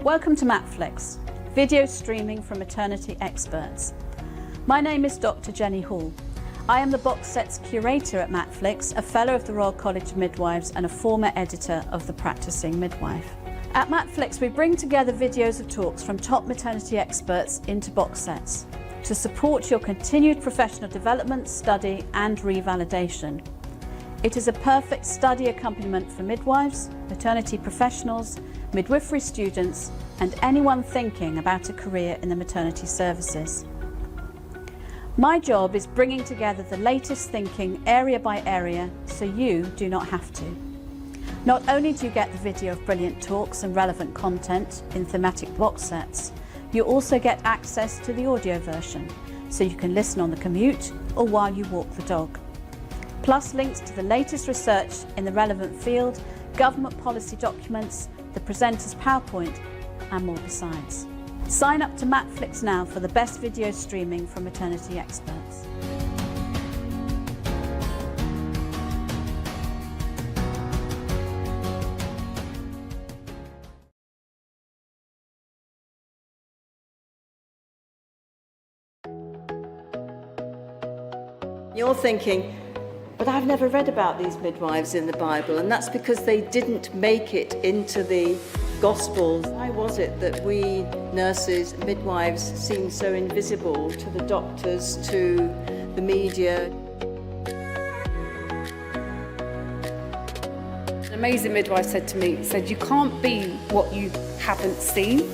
Welcome to Matflix, video streaming from maternity experts. My name is Dr. Jenny Hall. I am the box set's curator at Matflix, a fellow of the Royal College of Midwives and a former editor of The Practicing Midwife. At Matflix, we bring together videos of talks from top maternity experts into box sets to support your continued professional development, study and revalidation. It is a perfect study accompaniment for midwives, maternity professionals, midwifery students and anyone thinking about a career in the maternity services. My job is bringing together the latest thinking area by area so you do not have to. Not only do you get the video of brilliant talks and relevant content in thematic box sets, you also get access to the audio version so you can listen on the commute or while you walk the dog. Plus links to the latest research in the relevant field, government policy documents, the presenter's PowerPoint and more besides. Sign up to Matflix now for the best video streaming from maternity experts. You're thinking, but I've never read about these midwives in the Bible, and that's because they didn't make it into the Gospels. Why was it that we nurses, midwives, seem so invisible to the doctors, to the media? An amazing midwife said to me, you can't be what you haven't seen.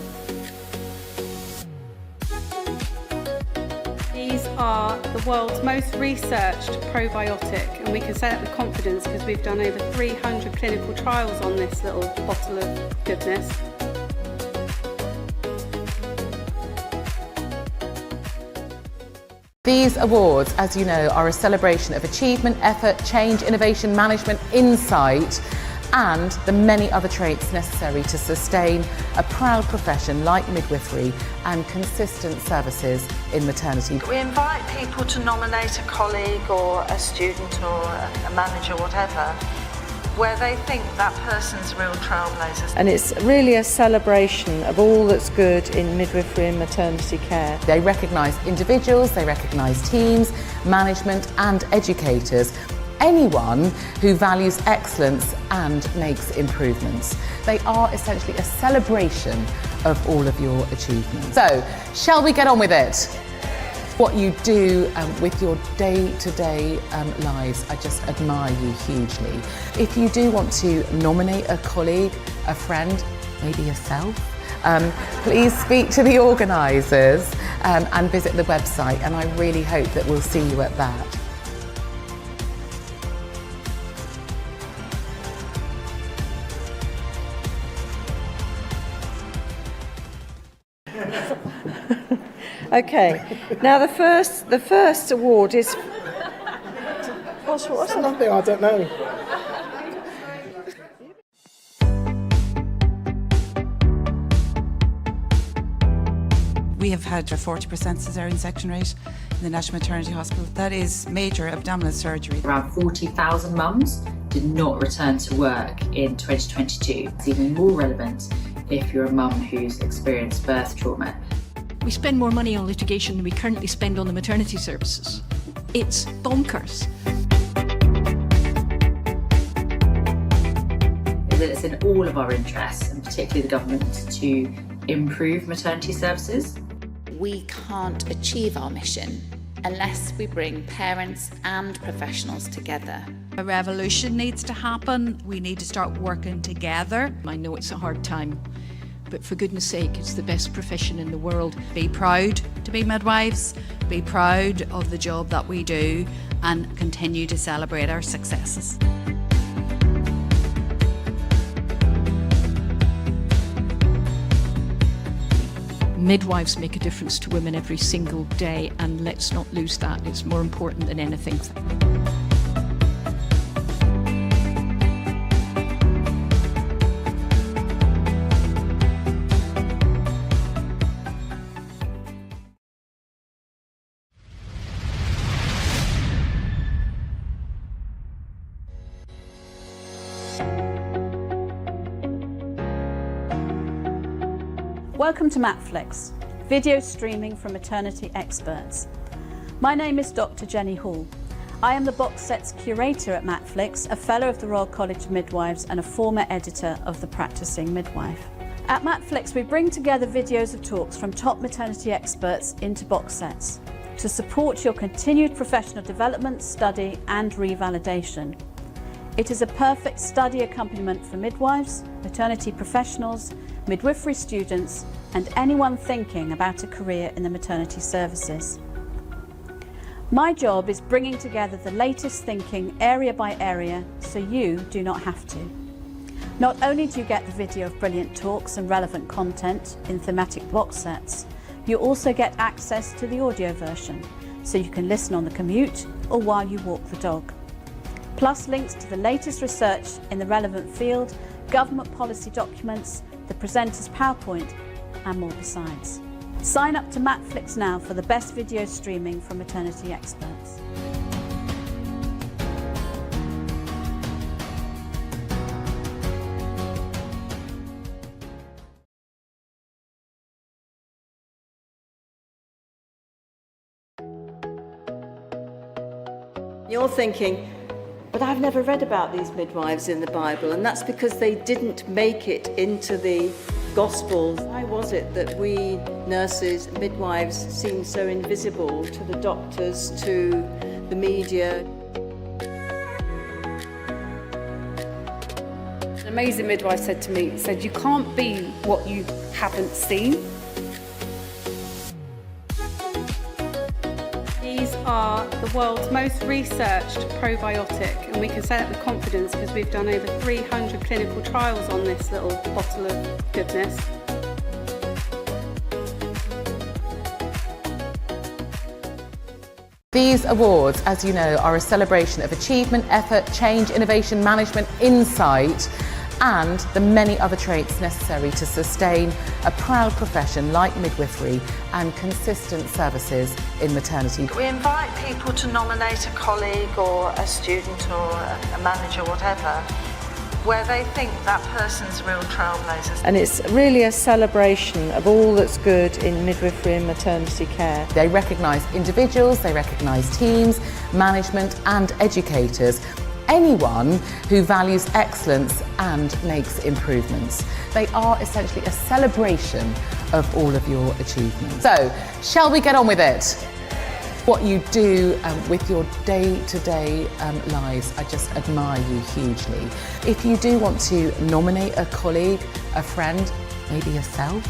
These are the world's most researched probiotic, and we can say that with confidence because we've done over 300 clinical trials on this little bottle of goodness. These awards, as you know, are a celebration of achievement, effort, change, innovation, management, insight, and the many other traits necessary to sustain a proud profession like midwifery and consistent services in maternity. We invite people to nominate a colleague or a student or a manager, whatever, where they think that person's real trailblazers. And it's really a celebration of all that's good in midwifery and maternity care. They recognise individuals, they recognise teams, management and educators. Anyone who values excellence and makes improvements. They are essentially a celebration of all of your achievements. So, shall we get on with it? What you do with your day-to-day lives, I just admire you hugely. If you do want to nominate a colleague, a friend, maybe yourself, please speak to the organisers and visit the website, and I really hope that we'll see you at that. Okay, now the first award is... What's nothing, I don't know. We have had a 40% caesarean section rate in the National Maternity Hospital. That is major abdominal surgery. Around 40,000 mums did not return to work in 2022. It's even more relevant if you're a mum who's experienced birth trauma. We spend more money on litigation than we currently spend on the maternity services. It's bonkers. It's in all of our interests, and particularly the government, to improve maternity services. We can't achieve our mission unless we bring parents and professionals together. A revolution needs to happen. We need to start working together. I know it's a hard time, but for goodness sake, it's the best profession in the world. Be proud to be midwives, be proud of the job that we do, and continue to celebrate our successes. Midwives make a difference to women every single day, and let's not lose that. It's more important than anything. Welcome to Matflix, video streaming from maternity experts. My name is Dr. Jenny Hall. I am the box set's curator at Matflix, a fellow of the Royal College of Midwives and a former editor of The Practicing Midwife. At Matflix, we bring together videos of talks from top maternity experts into box sets to support your continued professional development, study and revalidation. It is a perfect study accompaniment for midwives, maternity professionals, midwifery students and anyone thinking about a career in the maternity services. My job is bringing together the latest thinking area by area so you do not have to. Not only do you get the video of brilliant talks and relevant content in thematic box sets, you also get access to the audio version so you can listen on the commute or while you walk the dog. Plus links to the latest research in the relevant field, government policy documents, the presenter's PowerPoint and more besides. Sign up to Matflix now for the best video streaming from maternity experts. You're thinking, but I've never read about these midwives in the Bible, and that's because they didn't make it into the Gospels. Why was it that we nurses, midwives, seem so invisible to the doctors, to the media? An amazing midwife said to me, you can't be what you haven't seen. These are the world's most researched probiotic, and we can say that with confidence because we've done over 300 clinical trials on this little bottle of goodness. These awards, as you know, are a celebration of achievement, effort, change, innovation, management, insight, and the many other traits necessary to sustain a proud profession like midwifery and consistent services in maternity. We invite people to nominate a colleague or a student or a manager, whatever, where they think that person's real trailblazers. And it's really a celebration of all that's good in midwifery and maternity care. They recognise individuals, they recognise teams, management and educators. Anyone who values excellence and makes improvements. They are essentially a celebration of all of your achievements. So, shall we get on with it? What you do with your day-to-day lives, I just admire you hugely. If you do want to nominate a colleague, a friend, maybe yourself,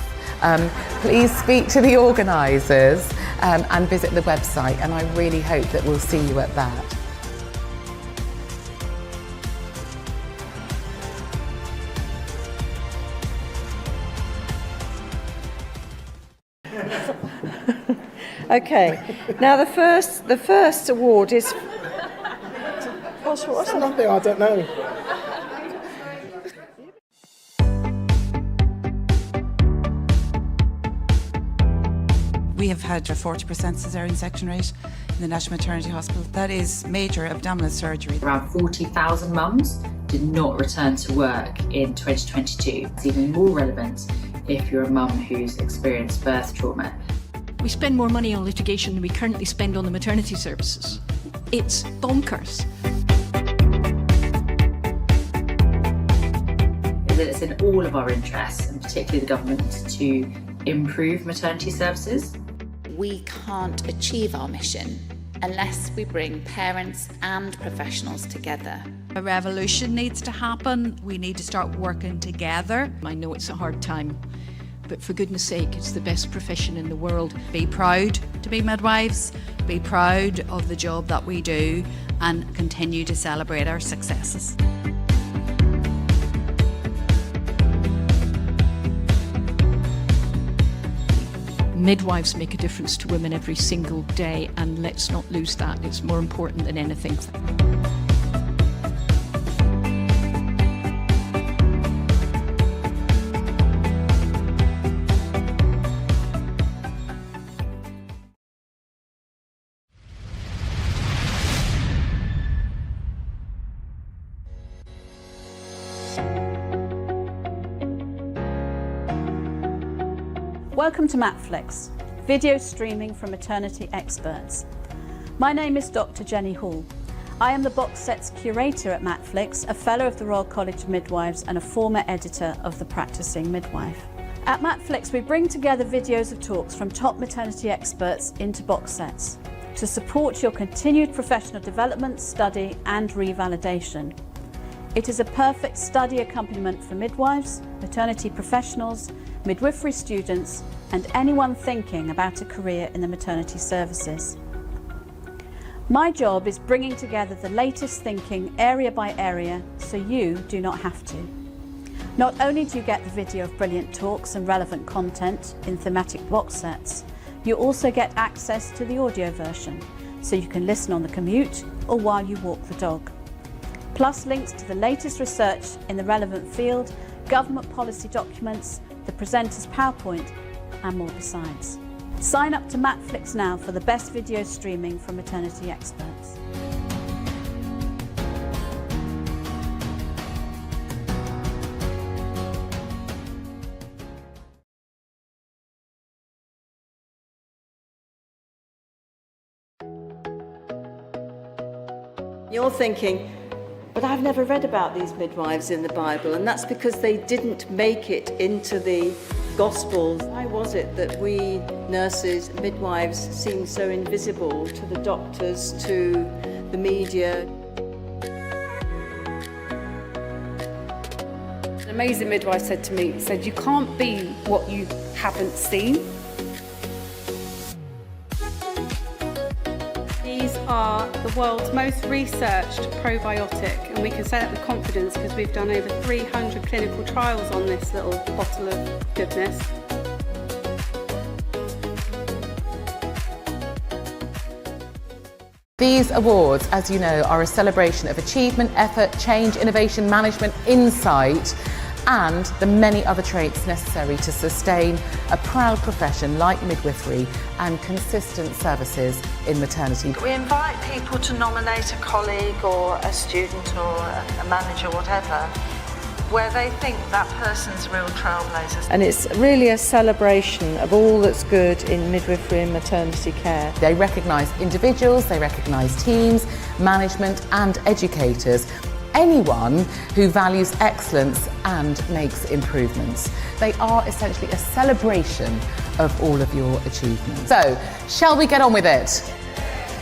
please speak to the organisers and visit the website, and I really hope that we'll see you at that. Okay, now the first award is... What's nothing, I don't know. We have had a 40% caesarean section rate in the National Maternity Hospital. That is major abdominal surgery. Around 40,000 mums did not return to work in 2022. It's even more relevant if you're a mum who's experienced birth trauma. We spend more money on litigation than we currently spend on the maternity services. It's bonkers. That it's in all of our interests, and particularly the government, to improve maternity services. We can't achieve our mission unless we bring parents and professionals together. A revolution needs to happen. We need to start working together. I know it's a hard time, but for goodness sake, it's the best profession in the world. Be proud to be midwives, be proud of the job that we do and continue to celebrate our successes. Midwives make a difference to women every single day, and let's not lose that. It's more important than anything. Welcome to Matflix, video streaming from maternity experts. My name is Dr. Jenny Hall. I am the box set's curator at Matflix, a fellow of the Royal College of Midwives and a former editor of The Practicing Midwife. At Matflix, we bring together videos of talks from top maternity experts into box sets to support your continued professional development, study and revalidation. It is a perfect study accompaniment for midwives, maternity professionals, midwifery students and anyone thinking about a career in the maternity services. My job is bringing together the latest thinking area by area so you do not have to. Not only do you get the video of brilliant talks and relevant content in thematic box sets, you also get access to the audio version so you can listen on the commute or while you walk the dog. Plus links to the latest research in the relevant field, government policy documents, the presenter's PowerPoint and more besides. Sign up to Matflix now for the best video streaming from maternity experts. You're thinking, but I've never read about these midwives in the Bible, and that's because they didn't make it into the Gospels. Why was it that we nurses, midwives, seem so invisible to the doctors, to the media? An amazing midwife said to me, you can't be what you haven't seen. These are the world's most researched probiotic, and we can say that with confidence because we've done over 300 clinical trials on this little bottle of goodness. These awards, as you know, are a celebration of achievement, effort, change, innovation, management, insight, and the many other traits necessary to sustain a proud profession like midwifery and consistent services in maternity. We invite people to nominate a colleague or a student or a manager, whatever, where they think that person's real trailblazers. And it's really a celebration of all that's good in midwifery and maternity care. They recognise individuals, they recognise teams, management and educators. Anyone who values excellence and makes improvements. They are essentially a celebration of all of your achievements. So, shall we get on with it?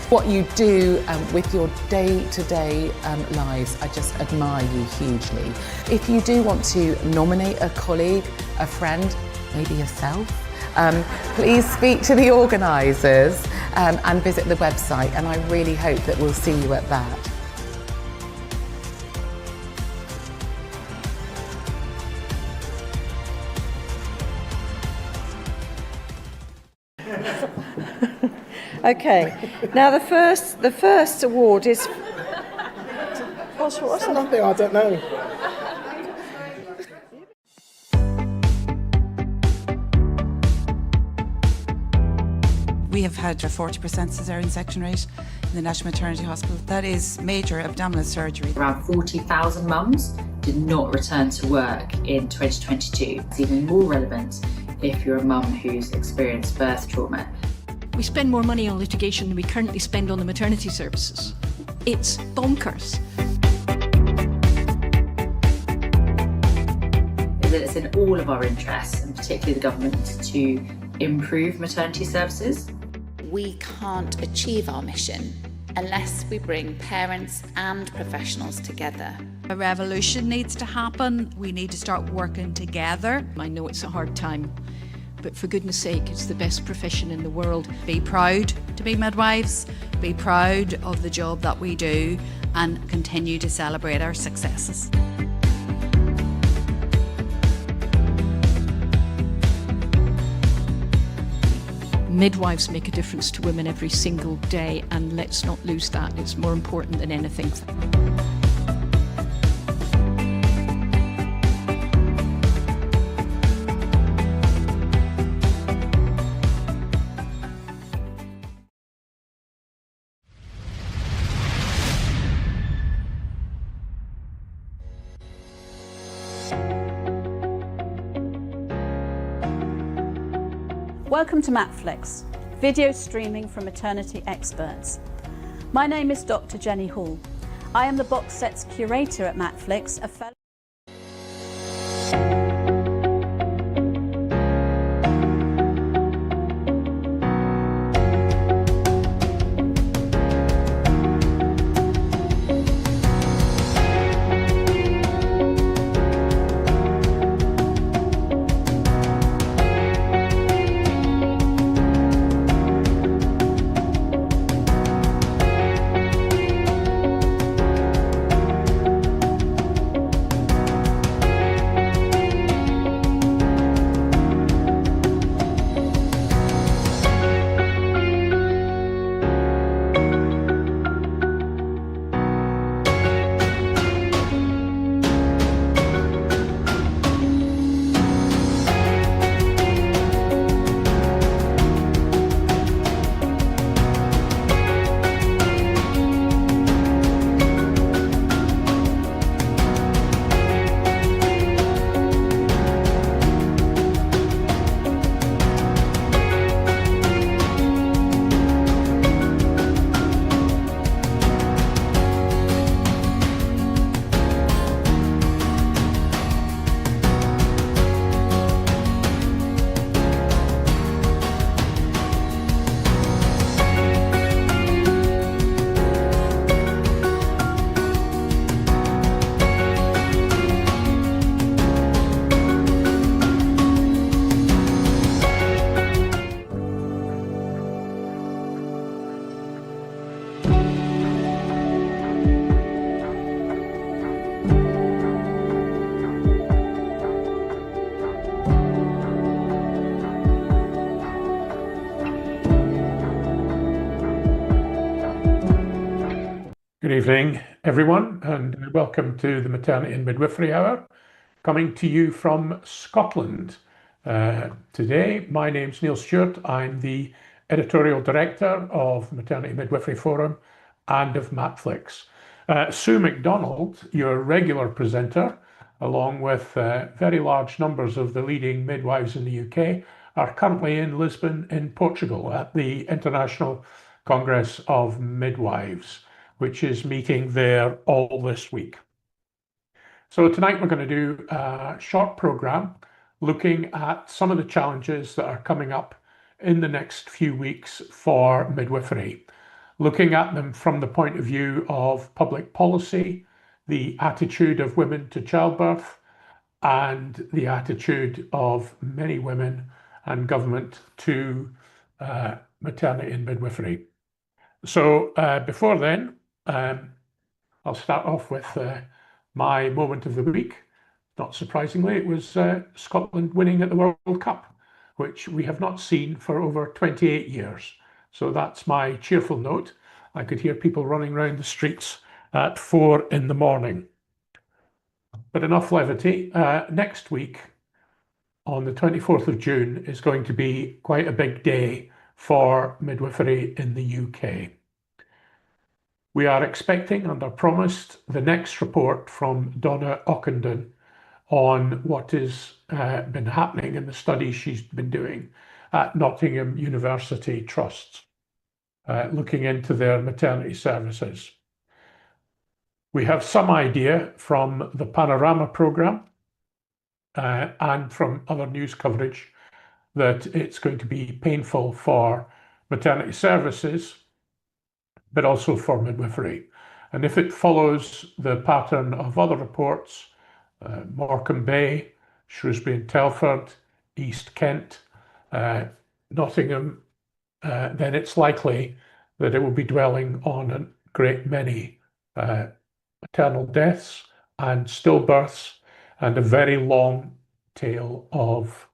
What you do with your day-to-day lives, I just admire you hugely. If you do want to nominate a colleague, a friend, maybe yourself, please speak to the organisers and visit the website, and I really hope that we'll see you at that. Okay, now the first award is... What's something I don't know. We have had a 40% caesarean section rate in the National Maternity Hospital. That is major abdominal surgery. Around 40,000 mums did not return to work in 2022. It's even more relevant if you're a mum who's experienced birth trauma. We spend more money on litigation than we currently spend on the maternity services. It's bonkers. It's in all of our interests, and particularly the government, to improve maternity services. We can't achieve our mission unless we bring parents and professionals together. A revolution needs to happen. We need to start working together. I know it's a hard time, but for goodness sake, it's the best profession in the world. Be proud to be midwives, be proud of the job that we do and continue to celebrate our successes. Midwives make a difference to women every single day, and let's not lose that. It's more important than anything. Welcome to Matflix, video streaming from maternity experts. My name is Dr. Jenny Hall. I am the box sets curator at Matflix, a fellow. Good evening, everyone, and welcome to the Maternity and Midwifery Hour, coming to you from Scotland. Today, my name's Neil Stewart. I'm the editorial director of Maternity Midwifery Forum and of Matflix. Sue MacDonald, your regular presenter, along with very large numbers of the leading midwives in the UK, are currently in Lisbon in Portugal at the International Congress of Midwives, which is meeting there all this week. So tonight we're going to do a short program looking at some of the challenges that are coming up in the next few weeks for midwifery, looking at them from the point of view of public policy, the attitude of women to childbirth, and the attitude of many women and government to maternity and midwifery. So before then, I'll start off with my moment of the week. Not surprisingly, it was Scotland winning at the World Cup, which we have not seen for over 28 years. So that's my cheerful note. I could hear people running around the streets at 4 in the morning. But enough levity. Next week, on the 24th of June, is going to be quite a big day for midwifery in the UK. We are expecting and are promised the next report from Donna Ockenden on what has been happening in the studies she's been doing at Nottingham University Trust, looking into their maternity services. We have some idea from the Panorama programme and from other news coverage that it's going to be painful for maternity services, but also for midwifery. And if it follows the pattern of other reports, Morecambe Bay, Shrewsbury and Telford, East Kent, Nottingham, then it's likely that it will be dwelling on a great many maternal deaths and stillbirths and a very long tail of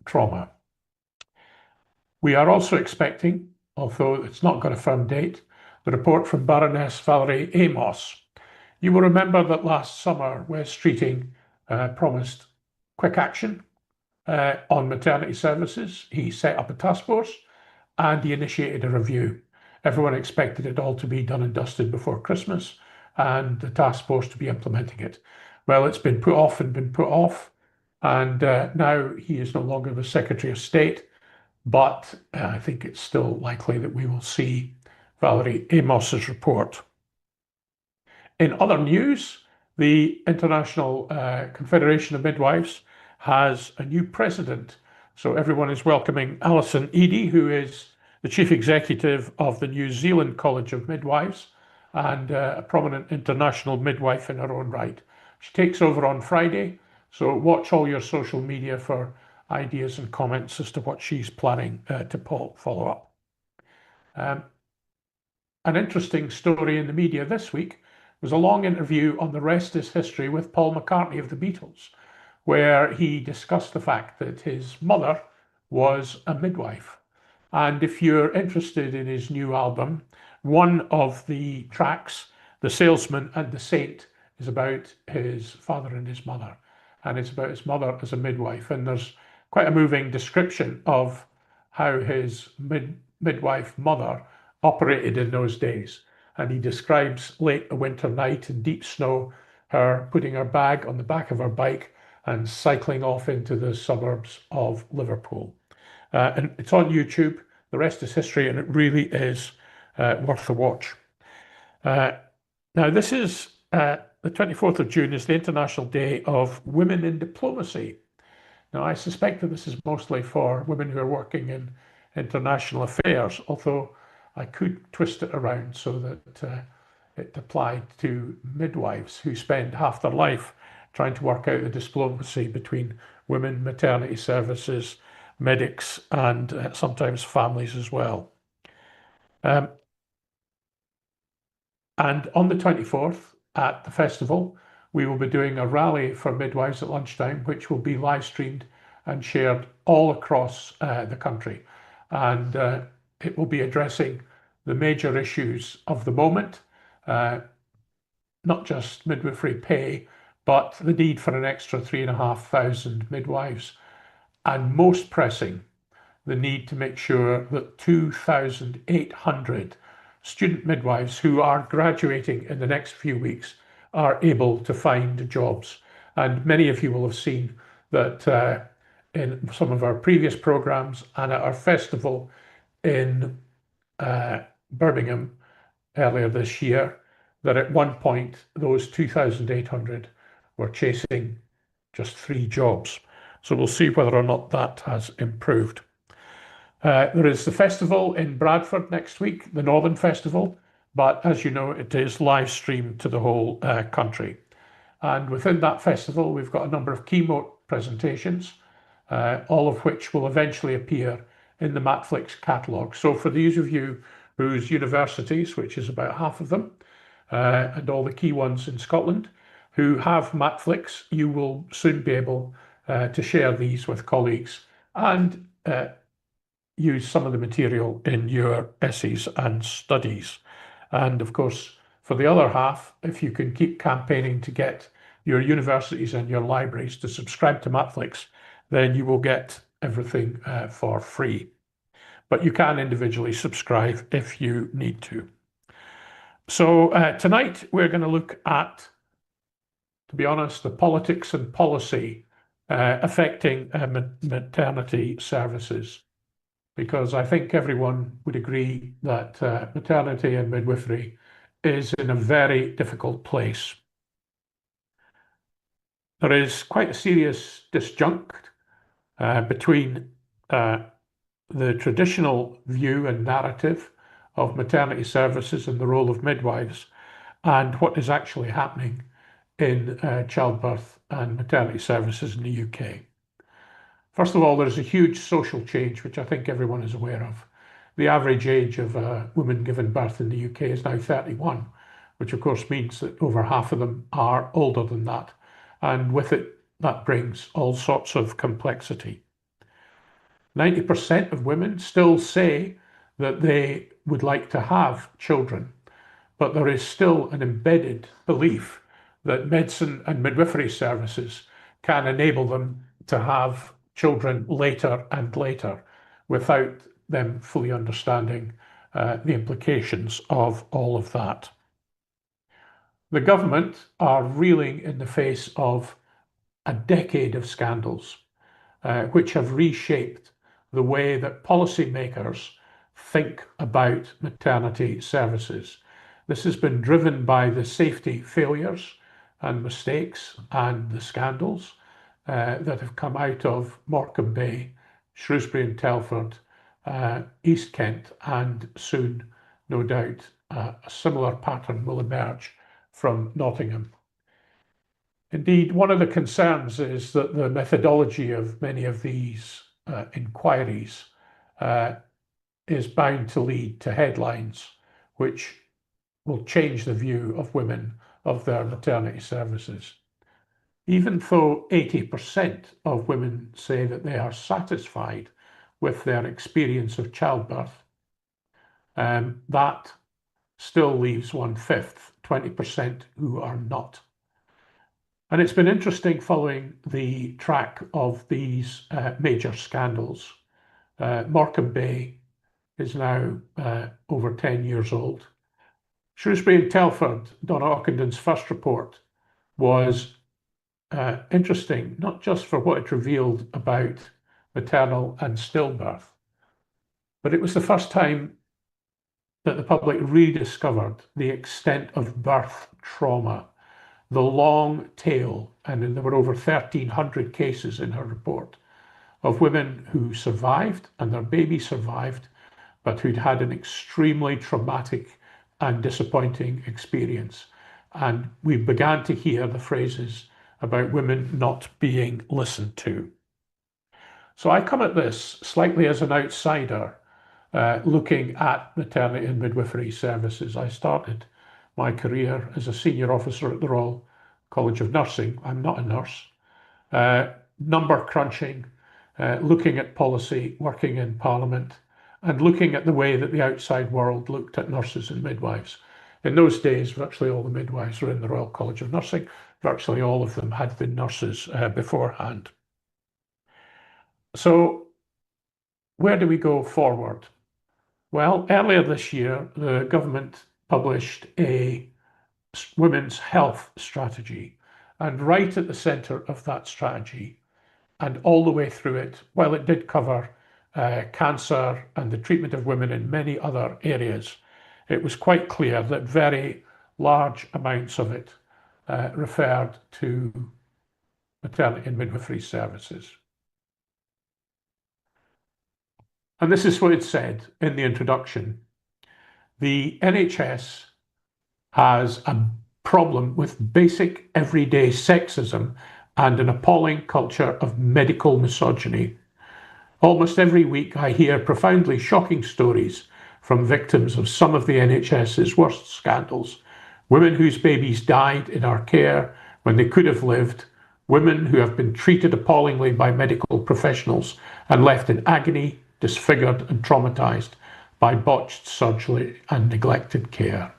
trauma. We are also expecting, although it's not got a firm date, the report from Baroness Valerie Amos. You will remember that last summer, Wes Streeting promised quick action on maternity services. He set up a task force and he initiated a review. Everyone expected it all to be done and dusted before Christmas and the task force to be implementing it. Well, it's been put off and been put off. And now he is no longer the Secretary of State, but I think it's still likely that we will see Valerie Amos's report. In other news, the International Confederation of Midwives has a new president. So everyone is welcoming Alison Eadie, who is the Chief Executive of the New Zealand College of Midwives and a prominent international midwife in her own right. She takes over on Friday, so watch all your social media for ideas and comments as to what she's planning to follow up. An interesting story in the media this week was a long interview on The Rest is History with Paul McCartney of the Beatles, where he discussed the fact that his mother was a midwife. And if you're interested in his new album, one of the tracks, The Salesman and the Saint, is about his father and his mother. And it's about his mother as a midwife. And there's quite a moving description of how his midwife mother operated in those days. And he describes late a winter night in deep snow, her putting her bag on the back of her bike and cycling off into the suburbs of Liverpool. And it's on YouTube. The rest is history, and it really is worth a watch. Now, this is the 24th of June is the International Day of Women in Diplomacy. Now, I suspect that this is mostly for women who are working in international affairs, although I could twist it around so that it applied to midwives who spend half their life trying to work out the diplomacy between women, maternity services, medics, and sometimes families as well. And on the 24th at the festival, we will be doing a rally for midwives at lunchtime, which will be live streamed and shared all across the country. And it will be addressing the major issues of the moment, not just midwifery pay, but the need for an extra 3,500 midwives, and most pressing, the need to make sure that 2,800 student midwives who are graduating in the next few weeks are able to find jobs. And many of you will have seen that in some of our previous programs and at our festival in Birmingham earlier this year, that at one point those 2,800 were chasing just 3 jobs. So we'll see whether or not that has improved. There is the festival in Bradford next week, the Northern Festival, but as you know, it is live streamed to the whole country. And within that festival, we've got a number of keynote presentations, all of which will eventually appear in the Matflix catalogue. So for those of you whose universities, which is about half of them, and all the key ones in Scotland, who have Matflix, you will soon be able to share these with colleagues and use some of the material in your essays and studies. And of course, for the other half, if you can keep campaigning to get your universities and your libraries to subscribe to Matflix, then you will get everything for free. But you can individually subscribe if you need to. So tonight we're going to look at, to be honest, the politics and policy affecting maternity services, because I think everyone would agree that maternity and midwifery is in a very difficult place. There is quite a serious disjunct between the traditional view and narrative of maternity services and the role of midwives and what is actually happening in childbirth and maternity services in the UK. First of all, there's a huge social change, which I think everyone is aware of. The average age of a woman giving birth in the UK is now 31, which of course means that over half of them are older than that. And with it, that brings all sorts of complexity. 90% of women still say that they would like to have children, but there is still an embedded belief that medicine and midwifery services can enable them to have children later and later without them fully understanding the implications of all of that. The government are reeling in the face of a decade of scandals, which have reshaped the way that policymakers think about maternity services. This has been driven by the safety failures and mistakes and the scandals that have come out of Morecambe Bay, Shrewsbury and Telford, East Kent, and soon, no doubt, a similar pattern will emerge from Nottingham. Indeed, one of the concerns is that the methodology of many of these inquiries is bound to lead to headlines which will change the view of women of their maternity services. Even though 80% of women say that they are satisfied with their experience of childbirth, that still leaves 1/5, 20%, who are not. And it's been interesting following the track of these major scandals. Morecambe Bay is now over 10 years old. Shrewsbury and Telford, Donna Ockendon's first report, was interesting, not just for what it revealed about maternal and stillbirth, but it was the first time that the public rediscovered the extent of birth trauma, the long tail, and there were over 1,300 cases in her report of women who survived and their baby survived, but who'd had an extremely traumatic and disappointing experience. And we began to hear the phrases about women not being listened to. So I come at this slightly as an outsider, looking at maternity and midwifery services. I started my career as a senior officer at the Royal College of Nursing. I'm not a nurse. Number crunching, looking at policy, working in Parliament, and looking at the way that the outside world looked at nurses and midwives. In those days, virtually all the midwives were in the Royal College of Nursing. Virtually all of them had been nurses beforehand. So where do we go forward? Well, earlier this year, the government published a women's health strategy. And right at the centre of that strategy, and all the way through it, while it did cover cancer and the treatment of women in many other areas, it was quite clear that very large amounts of it referred to maternity and midwifery services. And this is what it said in the introduction. The NHS has a problem with basic everyday sexism and an appalling culture of medical misogyny. Almost every week I hear profoundly shocking stories from victims of some of the NHS's worst scandals. Women whose babies died in our care when they could have lived, women who have been treated appallingly by medical professionals and left in agony, disfigured and traumatised by botched surgery and neglected care.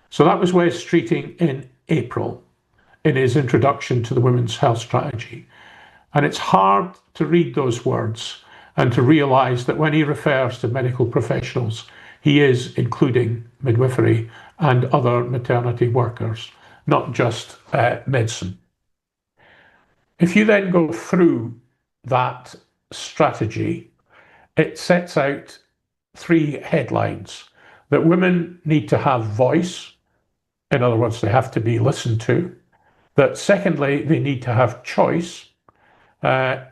So that was Wes Streeting in April in his introduction to the Women's Health Strategy. And it's hard to read those words and to realise that when he refers to medical professionals, he is including midwifery and other maternity workers, not just medicine. If you then go through that strategy, it sets out 3 headlines: that women need to have voice, in other words, they have to be listened to; that secondly, they need to have choice and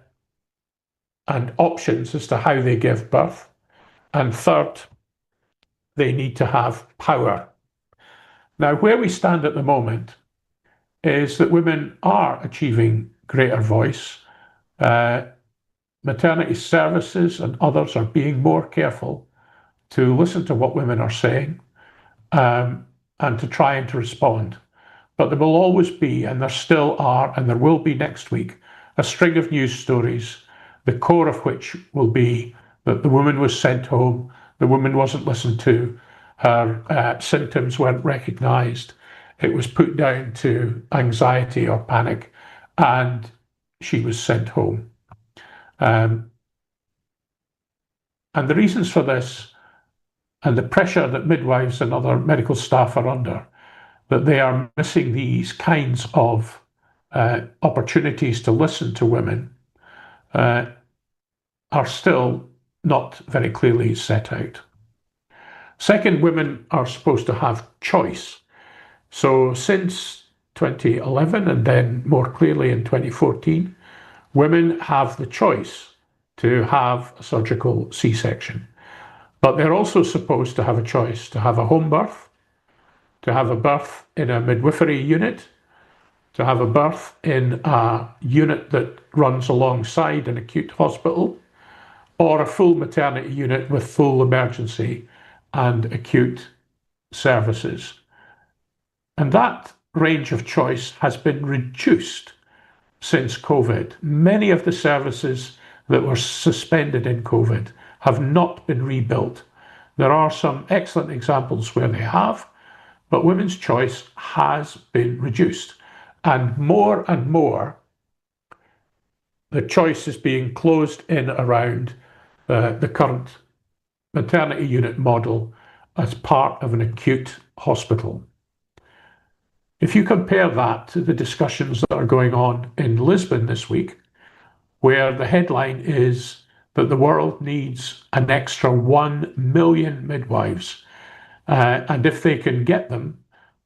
options as to how they give birth; and third, they need to have power. Now, where we stand at the moment is that women are achieving greater voice. Maternity services and others are being more careful to listen to what women are saying and to try and to respond. But there will always be, and there still are, and there will be next week, a string of news stories, the core of which will be that the woman was sent home, the woman wasn't listened to, her symptoms weren't recognised, it was put down to anxiety or panic, and she was sent home. And the reasons for this, and the pressure that midwives and other medical staff are under, that they are missing these kinds of opportunities to listen to women are still not very clearly set out. Second, women are supposed to have choice. So since 2011 and then more clearly in 2014, women have the choice to have a surgical C-section. But they're also supposed to have a choice to have a home birth, to have a birth in a midwifery unit, to have a birth in a unit that runs alongside an acute hospital, or a full maternity unit with full emergency and acute services. And that range of choice has been reduced since COVID. Many of the services that were suspended in COVID have not been rebuilt. There are some excellent examples where they have, but women's choice has been reduced. And more, the choice is being closed in around the current maternity unit model as part of an acute hospital. If you compare that to the discussions that are going on in Lisbon this week, where the headline is that the world needs an extra 1 million midwives, and if they can get them,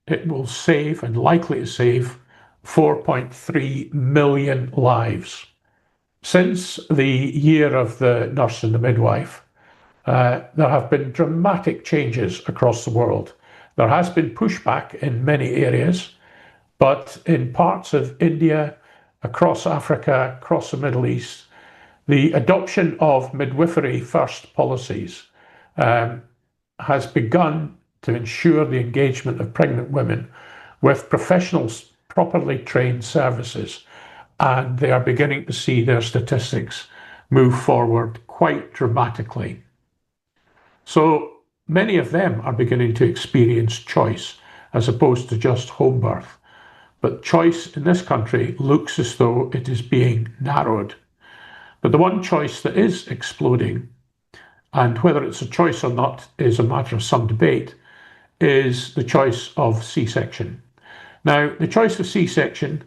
it will save and likely to save 4.3 million lives. Since the year of the nurse and the midwife, there have been dramatic changes across the world. There has been pushback in many areas, but in parts of India, across Africa, across the Middle East, the adoption of midwifery first policies has begun to ensure the engagement of pregnant women with professionals, properly trained services, and they are beginning to see their statistics move forward quite dramatically. So many of them are beginning to experience choice as opposed to just home birth. But choice in this country looks as though it is being narrowed. But the one choice that is exploding, and whether it's a choice or not is a matter of some debate, is the choice of C-section. Now, the choice of C-section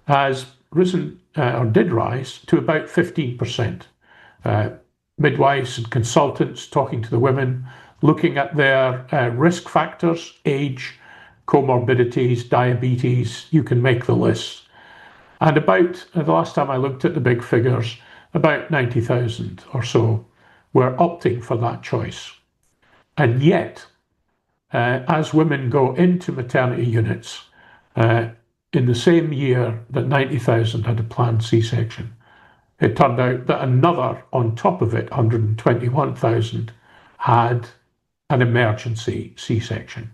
has risen, or did rise, to about 15%. Midwives and consultants talking to the women, looking at their risk factors, age, comorbidities, diabetes, you can make the list. And about, the last time I looked at the big figures, about 90,000 or so were opting for that choice. And yet, as women go into maternity units, in the same year that 90,000 had a planned C-section, it turned out that another, on top of it, 121,000 had an emergency C-section.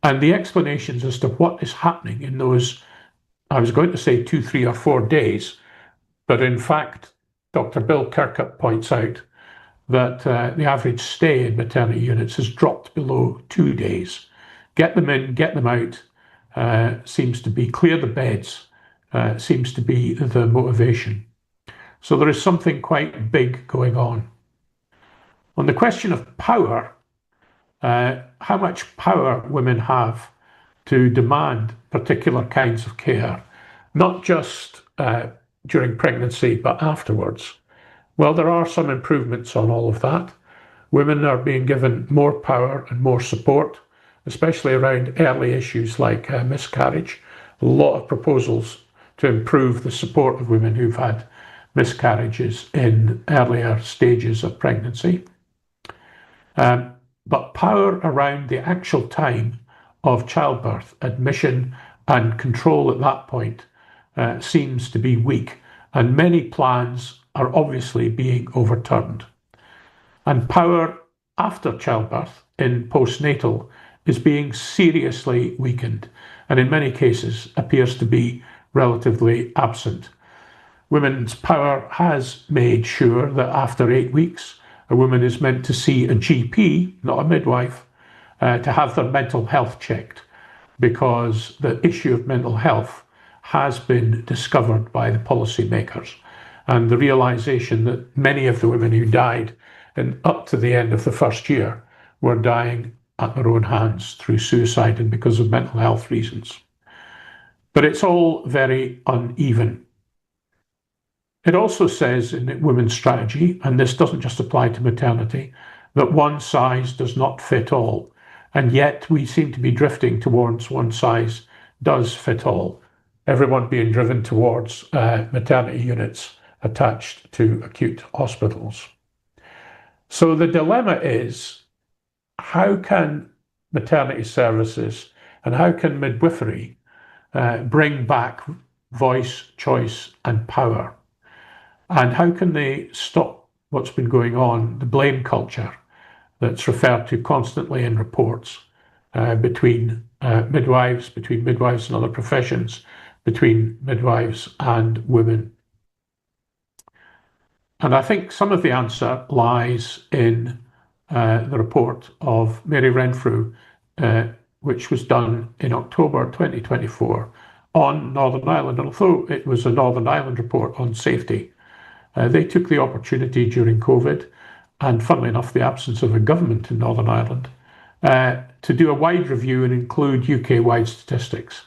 And the explanations as to what is happening in those, I was going to say 2, 3 or 4 days, but in fact, Dr. Bill Kirkup points out that the average stay in maternity units has dropped below 2 days. Get them in, get them out, seems to be clear the beds, seems to be the motivation. So there is something quite big going on. On the question of power, how much power women have to demand particular kinds of care, not just during pregnancy, but afterwards. Well, there are some improvements on all of that. Women are being given more power and more support, especially around early issues like miscarriage. A lot of proposals to improve the support of women who've had miscarriages in earlier stages of pregnancy. But power around the actual time of childbirth, admission and control at that point seems to be weak, and many plans are obviously being overturned. And power after childbirth in postnatal is being seriously weakened, and in many cases appears to be relatively absent. Women's power has made sure that after 8 weeks, a woman is meant to see a GP, not a midwife, to have their mental health checked, because the issue of mental health has been discovered by the policymakers, and the realization that many of the women who died up to the end of the first year were dying at their own hands through suicide and because of mental health reasons. But it's all very uneven. It also says in the women's strategy, and this doesn't just apply to maternity, that one size does not fit all. And yet we seem to be drifting towards one size does fit all. Everyone being driven towards maternity units attached to acute hospitals. So the dilemma is, how can maternity services and how can midwifery bring back voice, choice and power? And how can they stop what's been going on, the blame culture that's referred to constantly in reports between midwives and other professions, between midwives and women? And I think some of the answer lies in the report of Mary Renfrew, which was done in October 2024 on Northern Ireland. And although it was a Northern Ireland report on safety, they took the opportunity during COVID, and funnily enough, the absence of a government in Northern Ireland, to do a wide review and include UK-wide statistics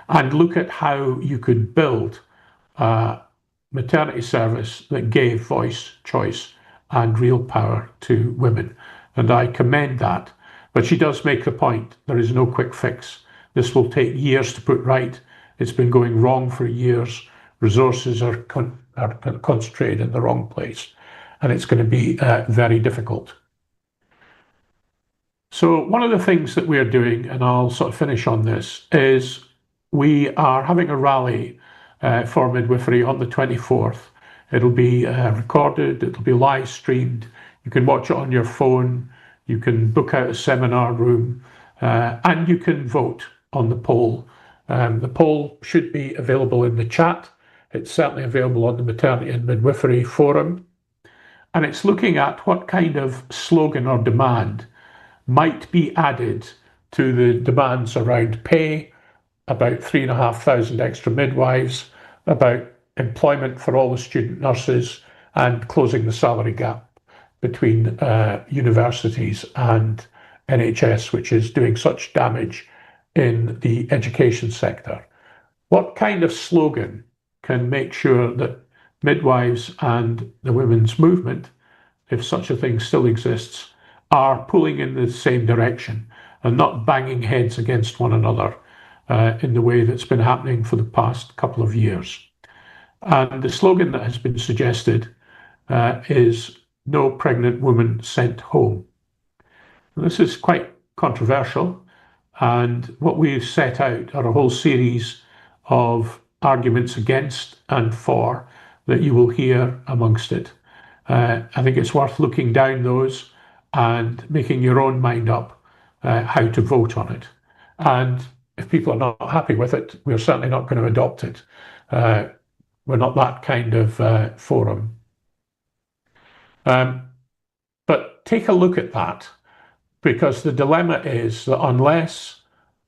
and look at how you could build a maternity service that gave voice, choice and real power to women. And I commend that. But she does make the point, there is no quick fix. This will take years to put right. It's been going wrong for years. Resources are concentrated in the wrong place, and it's going to be very difficult. So one of the things that we're doing, and I'll sort of finish on this, is we are having a rally for midwifery on the 24th. It'll be recorded, it'll be live streamed. You can watch it on your phone, you can book out a seminar room, and you can vote on the poll. The poll should be available in the chat. It's certainly available on the Maternity and Midwifery Forum. And it's looking at what kind of slogan or demand might be added to the demands around pay, about 3,500 extra midwives, about employment for all the student nurses, and closing the salary gap between universities and NHS, which is doing such damage in the education sector. What kind of slogan can make sure that midwives and the women's movement, if such a thing still exists, are pulling in the same direction and not banging heads against one another in the way that's been happening for the past couple of years? And the slogan that has been suggested is "No pregnant woman sent home." And this is quite controversial, and what we've set out are a whole series of arguments against and for that you will hear amongst it. I think it's worth looking down those and making your own mind up how to vote on it. And if people are not happy with it, we're certainly not going to adopt it. We're not that kind of forum. But take a look at that, because the dilemma is that unless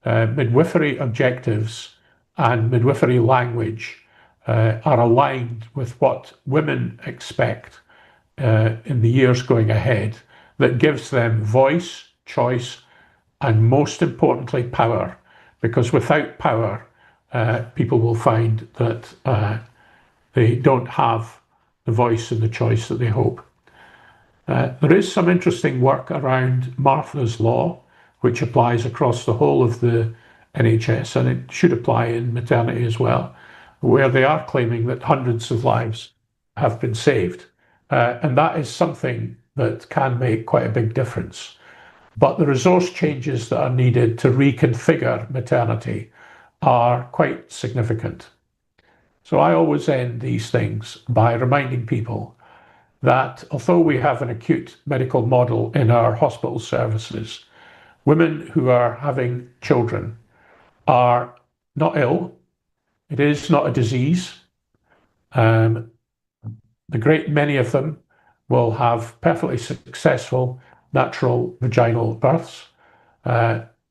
midwifery objectives and midwifery language are aligned with what women expect in the years going ahead, that gives them voice, choice, and most importantly, power. Because without power, people will find that they don't have the voice and the choice that they hope. There is some interesting work around Martha's Law, which applies across the whole of the NHS, and it should apply in maternity as well, where they are claiming that hundreds of lives have been saved. And that is something that can make quite a big difference. But the resource changes that are needed to reconfigure maternity are quite significant. So I always end these things by reminding people that although we have an acute medical model in our hospital services, women who are having children are not ill. It is not a disease. The great many of them will have perfectly successful natural vaginal births.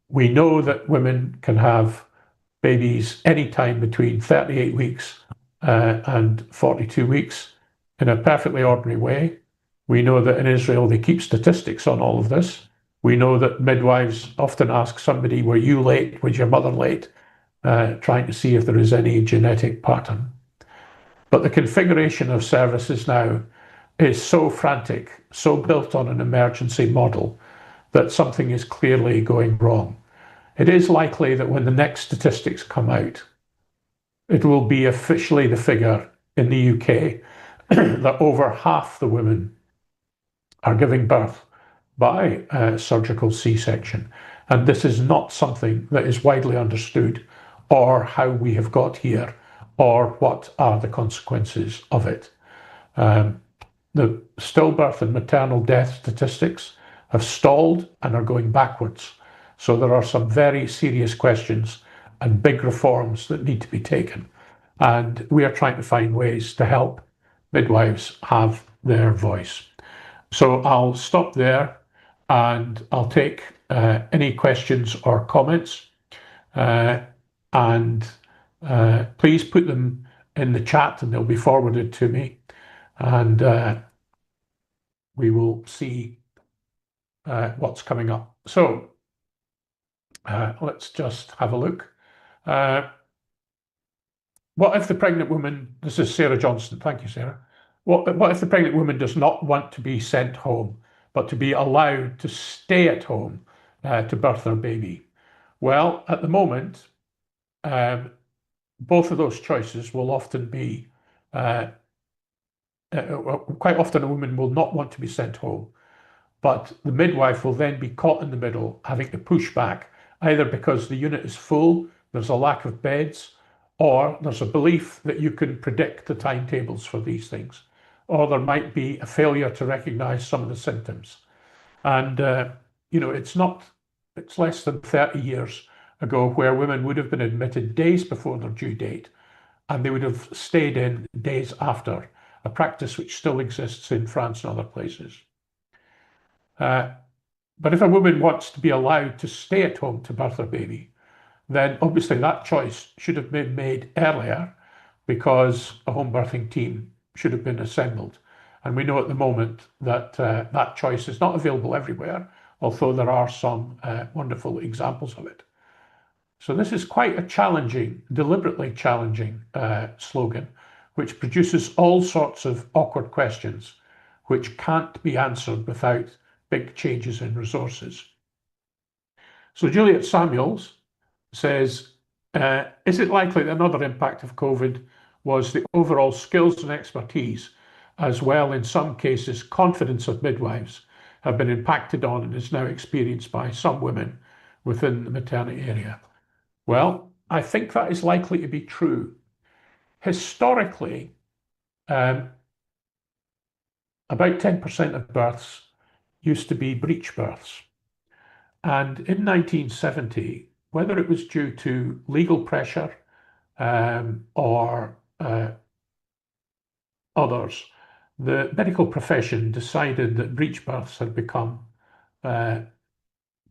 We know that women can have babies anytime between 38 weeks and 42 weeks in a perfectly ordinary way. We know that in Israel they keep statistics on all of this. We know that midwives often ask somebody, were you late? Was your mother late? trying to see if there is any genetic pattern. But the configuration of services now is so frantic, so built on an emergency model, that something is clearly going wrong. It is likely that when the next statistics come out, it will be officially the figure in the UK that over half the women are giving birth by surgical C-section. And this is not something that is widely understood, or how we have got here, or what are the consequences of it. The stillbirth and maternal death statistics have stalled and are going backwards. So there are some very serious questions and big reforms that need to be taken. And we are trying to find ways to help midwives have their voice. So I'll stop there and I'll take any questions or comments. Please put them in the chat and they'll be forwarded to me. And we will see what's coming up. So let's just have a look. What if the pregnant woman, this is Sarah Johnston, thank you, Sarah. What if the pregnant woman does not want to be sent home, but to be allowed to stay at home to birth their baby? Well, at the moment, both of those choices will often be, quite often a woman will not want to be sent home, but the midwife will then be caught in the middle, having to push back, either because the unit is full, there's a lack of beds, or there's a belief that you can predict the timetables for these things, or there might be a failure to recognize some of the symptoms. And, you know, it's less than 30 years ago where women would have been admitted days before their due date, and they would have stayed in days after, a practice which still exists in France and other places. But if a woman wants to be allowed to stay at home to birth her baby, then obviously that choice should have been made earlier, because a home birthing team should have been assembled. And we know at the moment that that choice is not available everywhere, although there are some wonderful examples of it. So this is quite a challenging, deliberately challenging slogan, which produces all sorts of awkward questions, which can't be answered without big changes in resources. So Juliet Samuels says, is it likely that another impact of COVID was the overall skills and expertise, as well in some cases confidence of midwives, have been impacted on and is now experienced by some women within the maternity area? Well, I think that is likely to be true. Historically, about 10% of births used to be breech births. And in 1970, whether it was due to legal pressure or others, the medical profession decided that breech births had become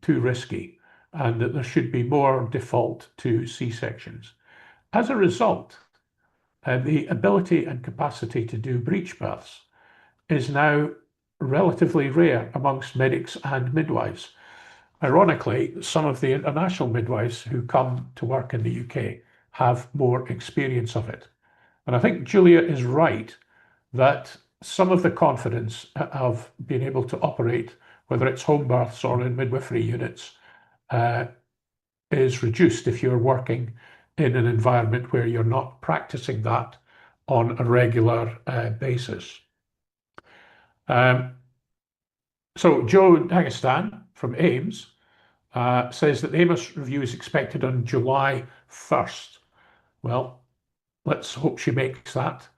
too risky, and that there should be more default to C-sections. As a result, the ability and capacity to do breech births is now relatively rare amongst medics and midwives. Ironically, some of the international midwives who come to work in the UK have more experience of it. And I think Julia is right that some of the confidence of being able to operate, whether it's home births or in midwifery units, is reduced if you're working in an environment where you're not practicing that on a regular basis. So Joe Dagestan from AIMS says that the AIMS review is expected on July 1st. Well, let's hope she makes that.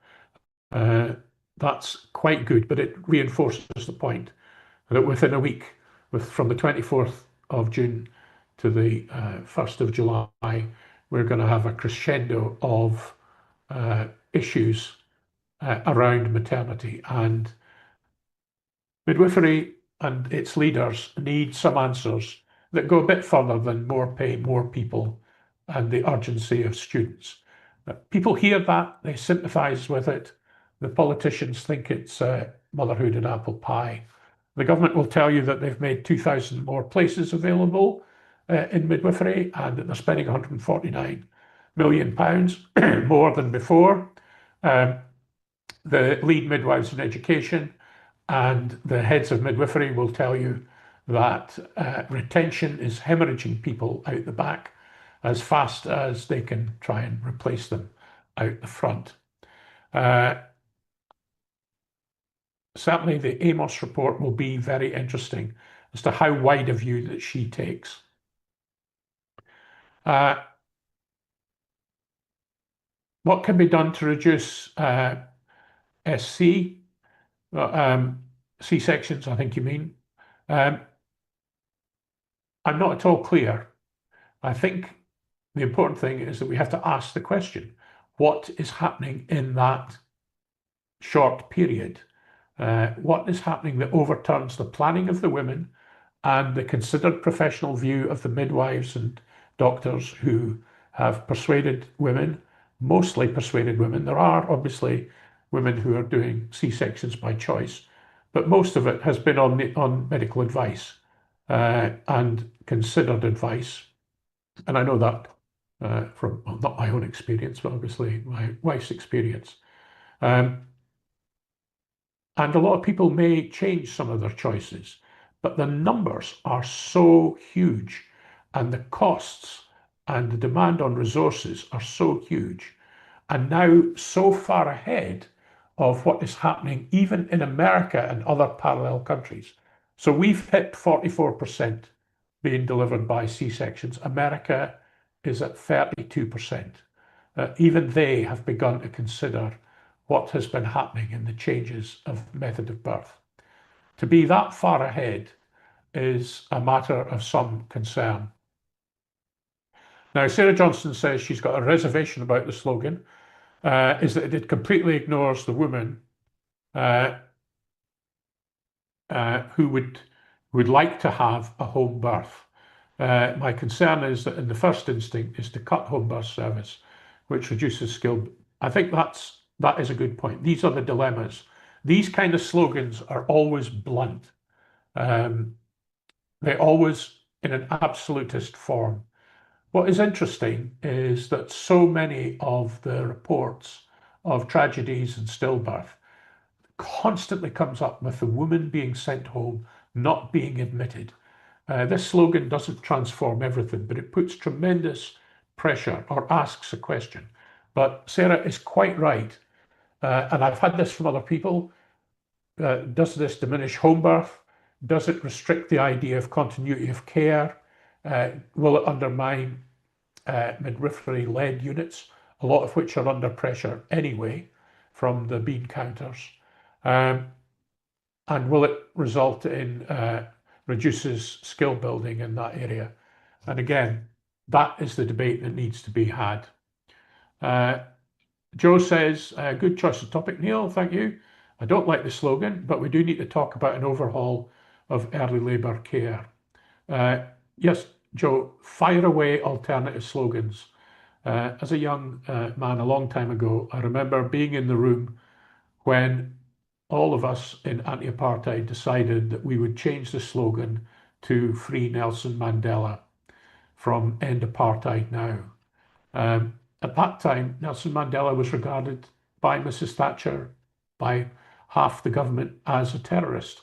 That's quite good, but it reinforces the point that within a week, from the 24th of June to the 1st of July, we're going to have a crescendo of issues around maternity, and midwifery and its leaders need some answers that go a bit further than more pay, more people, and the urgency of students. People hear that, they sympathise with it. The politicians think it's motherhood and apple pie. The government will tell you that they've made 2,000 more places available in midwifery, and that they're spending 149 million more than before. The lead midwives in education and the heads of midwifery will tell you that retention is hemorrhaging people out the back as fast as they can try and replace them out the front. Certainly the Amos report will be very interesting as to how wide a view that she takes. What can be done to reduce SC, C-sections, I think you mean? I'm not at all clear. I think the important thing is that we have to ask the question, what is happening in that short period? What is happening that overturns the planning of the women and the considered professional view of the midwives and doctors who have persuaded women, mostly persuaded women. There are obviously women who are doing C-sections by choice, but most of it has been on medical advice and considered advice. And I know that from, well, not my own experience, but obviously my wife's experience. And a lot of people may change some of their choices, but the numbers are so huge and the costs and the demand on resources are so huge and now so far ahead of what is happening even in America and other parallel countries. So we've hit 44% being delivered by C-sections. America is at 32%. Even they have begun to consider what has been happening in the changes of method of birth. To be that far ahead is a matter of some concern. Now, Sarah Johnson says she's got a reservation about the slogan, is that it completely ignores the woman who would like to have a home birth. My concern is that in the first instinct is to cut home birth service, which reduces skill. I think that is a good point. These are the dilemmas. These kind of slogans are always blunt. They're always in an absolutist form. What is interesting is that so many of the reports of tragedies and stillbirth constantly comes up with the woman being sent home, not being admitted. This slogan doesn't transform everything, but it puts tremendous pressure or asks a question. But Sarah is quite right. And I've had this from other people. Does this diminish home birth? Does it restrict the idea of continuity of care? Will it undermine midwifery-led units, a lot of which are under pressure anyway from the bean counters? And will it result in reduces skill building in that area? And again, that is the debate that needs to be had. Joe says, good choice of topic, Neil, thank you. I don't like the slogan, but we do need to talk about an overhaul of early labour care. Yes, Joe, fire away alternative slogans. As a young man a long time ago, I remember being in the room when all of us in anti-apartheid decided that we would change the slogan to Free Nelson Mandela from End Apartheid Now. At that time, Nelson Mandela was regarded by Mrs. Thatcher, by half the government, as a terrorist.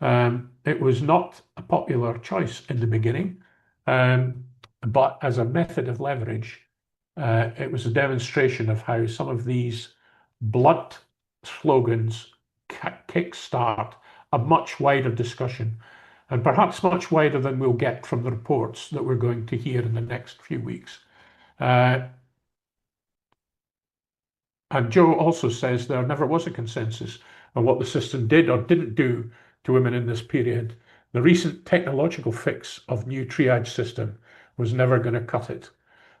It was not a popular choice in the beginning, but as a method of leverage, it was a demonstration of how some of these blunt slogans kickstart a much wider discussion, and perhaps much wider than we'll get from the reports that we're going to hear in the next few weeks. And Joe also says there never was a consensus on what the system did or didn't do to women in this period. The recent technological fix of new triage system was never going to cut it.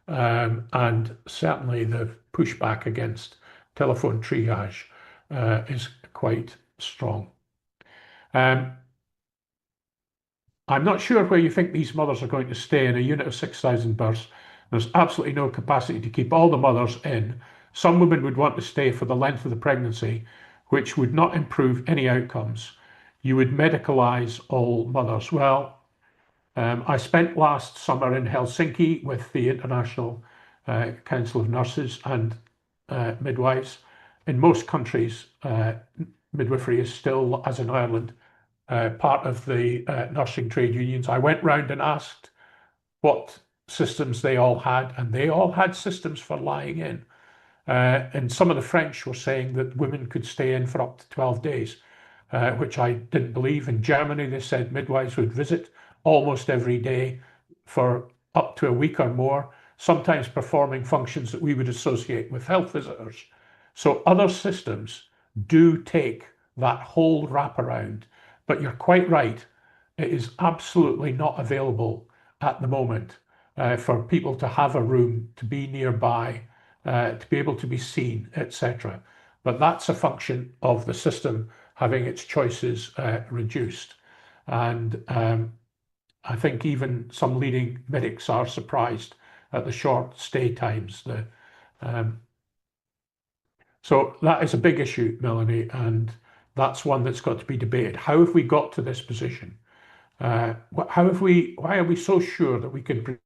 And certainly the pushback against telephone triage is quite strong. I'm not sure where you think these mothers are going to stay in a unit of 6,000 births. There's absolutely no capacity to keep all the mothers in. Some women would want to stay for the length of the pregnancy, which would not improve any outcomes. You would medicalise all mothers. Well, I spent last summer in Helsinki with the International Council of Nurses and Midwives. In most countries, midwifery is still, as in Ireland, part of the nursing trade unions. I went round and asked what systems they all had, and they all had systems for lying in. And some of the French were saying that women could stay in for up to 12 days, which I didn't believe. In Germany, they said midwives would visit almost every day for up to a week or more, sometimes performing functions that we would associate with health visitors. So other systems do take that whole wraparound, but you're quite right. It is absolutely not available at the moment for people to have a room, to be nearby, to be able to be seen, etc. But that's a function of the system having its choices reduced. And I think even some leading medics are surprised at the short stay times. So that is a big issue, Melanie, and that's one that's got to be debated. How have we got to this position? Why are we so sure that we can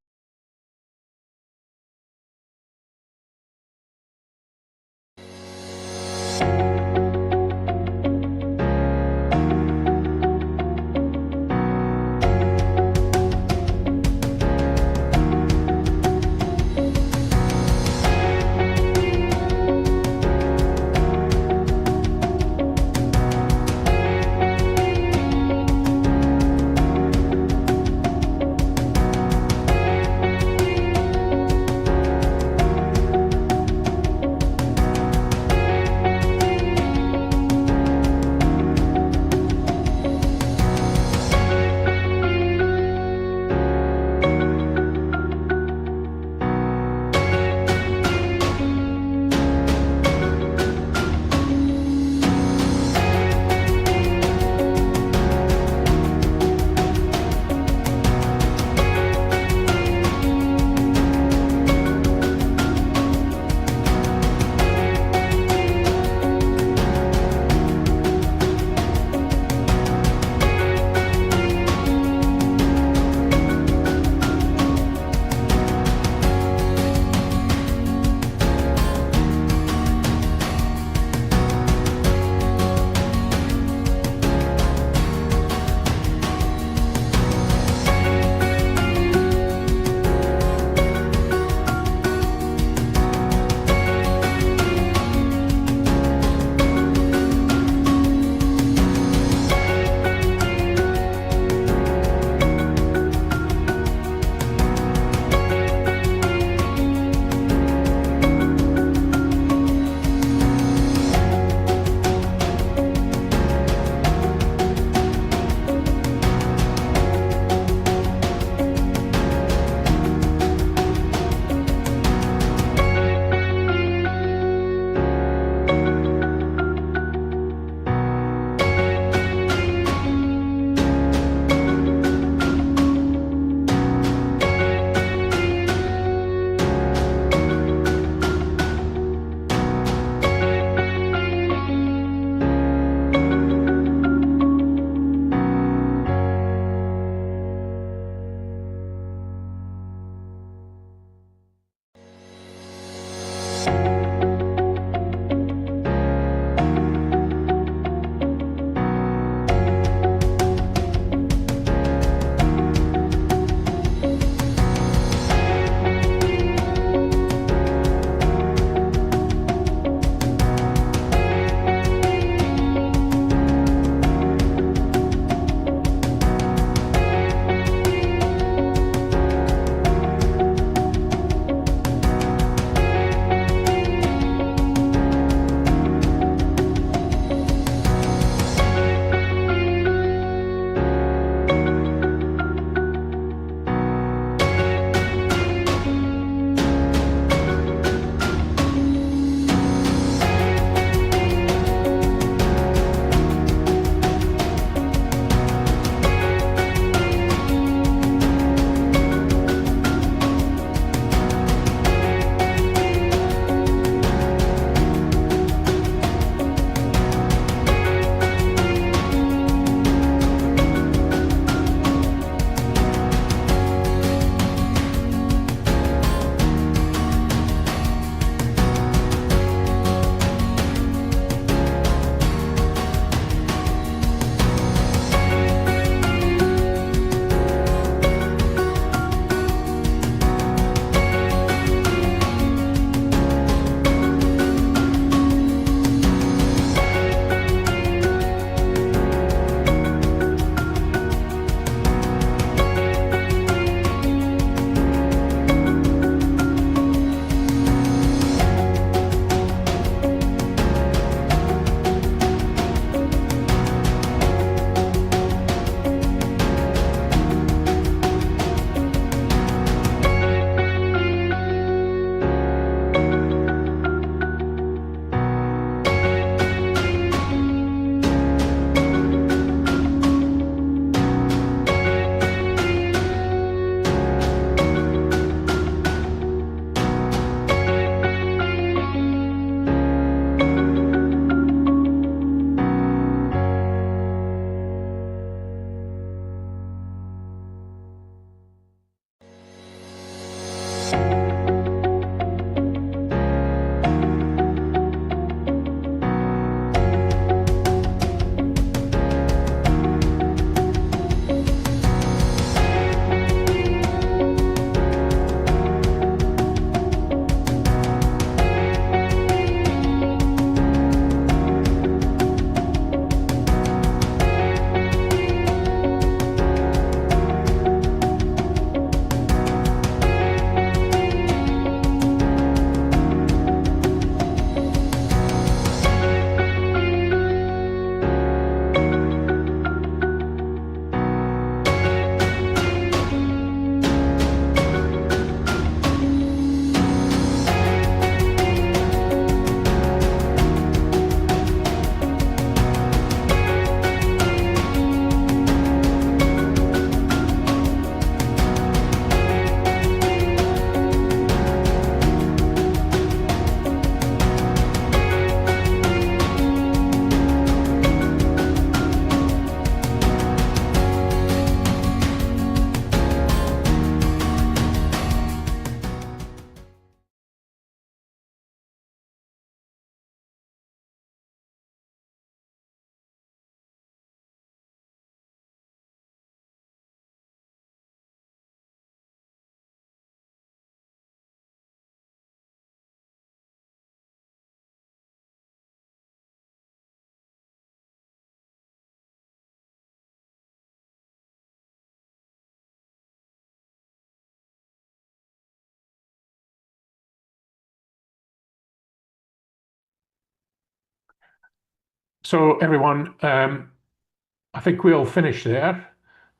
So everyone, I think we'll finish there.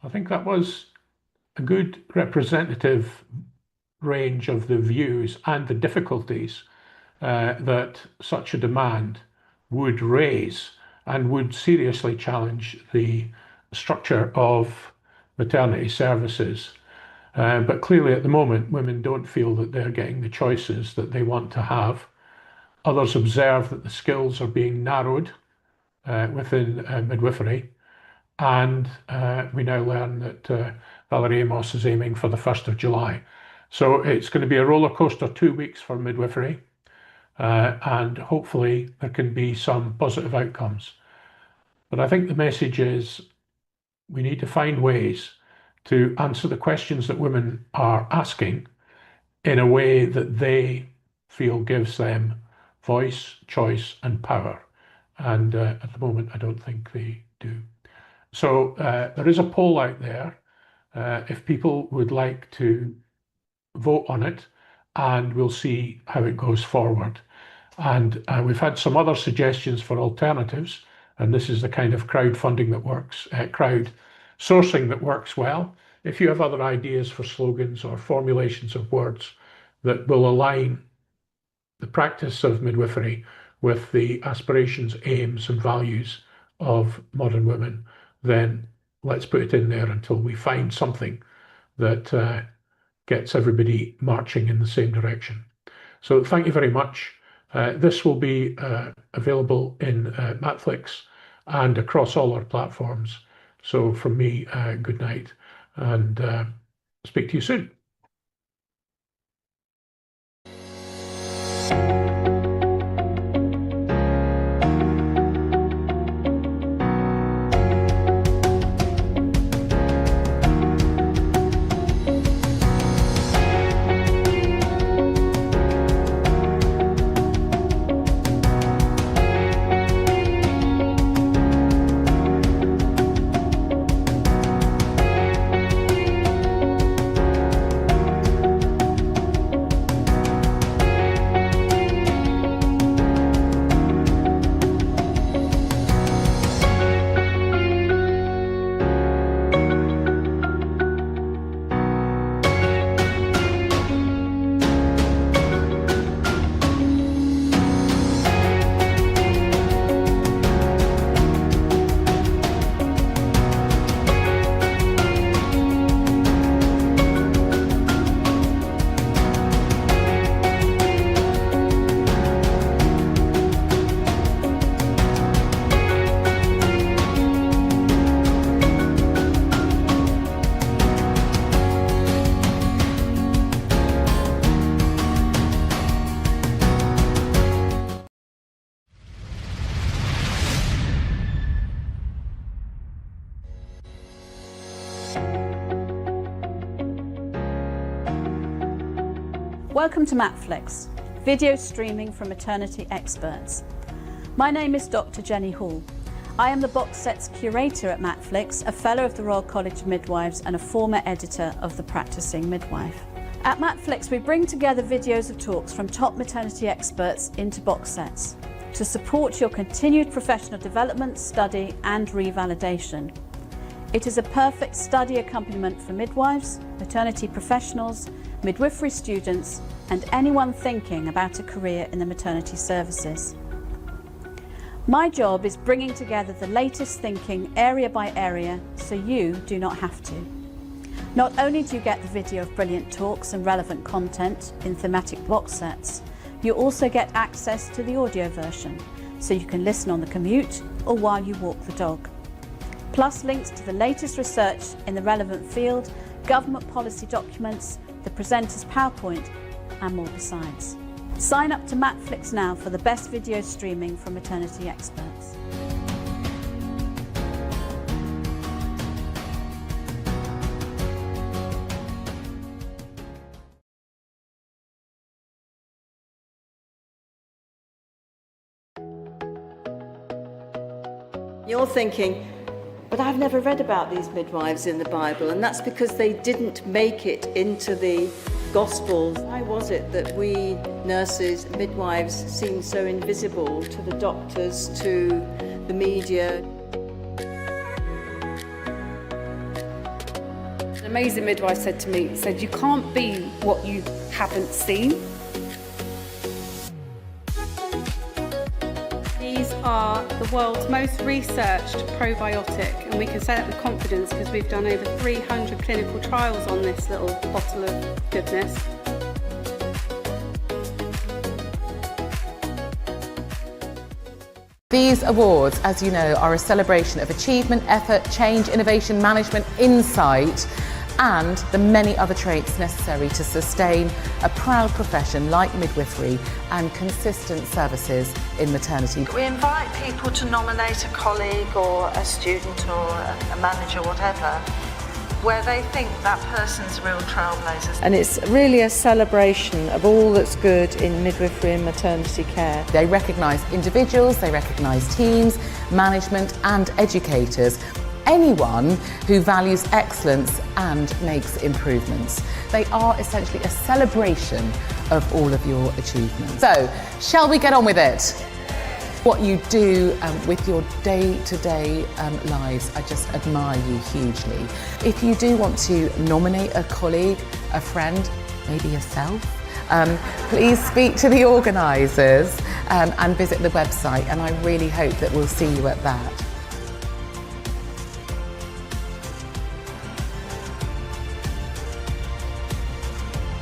I think that was a good representative range of the views and the difficulties that such a demand would raise and would seriously challenge the structure of maternity services. But clearly at the moment, women don't feel that they're getting the choices that they want to have. Others observe that the skills are being narrowed within midwifery. And we now learn that Valerie Amos is aiming for the 1st of July. So it's going to be a roller coaster 2 weeks for midwifery. And hopefully there can be some positive outcomes. But I think the message is we need to find ways to answer the questions that women are asking in a way that they feel gives them voice, choice, and power. And at the moment, I don't think they do. So there is a poll out there if people would like to vote on it, and we'll see how it goes forward. And we've had some other suggestions for alternatives, and this is the kind of crowdfunding that works, crowd sourcing that works well. If you have other ideas for slogans or formulations of words that will align the practice of midwifery with the aspirations, aims, and values of modern women, then let's put it in there until we find something that gets everybody marching in the same direction. So thank you very much. This will be available in Matflix and across all our platforms. So from me, good night, and speak to you soon. Welcome to Matflix, video streaming from maternity experts. My name is Dr. Jenny Hall. I am the box set's curator at Matflix, a fellow of the Royal College of Midwives and a former editor of The Practicing Midwife. At Matflix, we bring together videos of talks from top maternity experts into box sets to support your continued professional development, study and revalidation. It is a perfect study accompaniment for midwives, maternity professionals, midwifery students and anyone thinking about a career in the maternity services. My job is bringing together the latest thinking area by area so you do not have to. Not only do you get the video of brilliant talks and relevant content in thematic box sets, you also get access to the audio version so you can listen on the commute or while you walk the dog. Plus links to the latest research in the relevant field, government policy documents, the presenter's PowerPoint and more besides. Sign up to Matflix now for the best video streaming from maternity experts. You're thinking, but I've never read about these midwives in the Bible, and that's because they didn't make it into the Gospels. Why was it that we nurses, midwives, seem so invisible to the doctors, to the media. An amazing midwife said to me, said, "You can't be what you haven't seen." These are the world's most researched probiotic, and we can say that with confidence because we've done over 300 clinical trials on this little bottle of goodness. These awards, as you know, are a celebration of achievement, effort, change, innovation, management, insight, and the many other traits necessary to sustain a proud profession like midwifery and consistent services in maternity. We invite people to nominate a colleague or a student or a manager, whatever, where they think that person's real trailblazers. And it's really a celebration of all that's good in midwifery and maternity care. They recognise individuals, they recognise teams, management and educators. Anyone who values excellence and makes improvements. They are essentially a celebration of all of your achievements. So, shall we get on with it? What you do with your day-to-day lives, I just admire you hugely. If you do want to nominate a colleague, a friend, maybe yourself, please speak to the organisers and visit the website, and I really hope that we'll see you at that.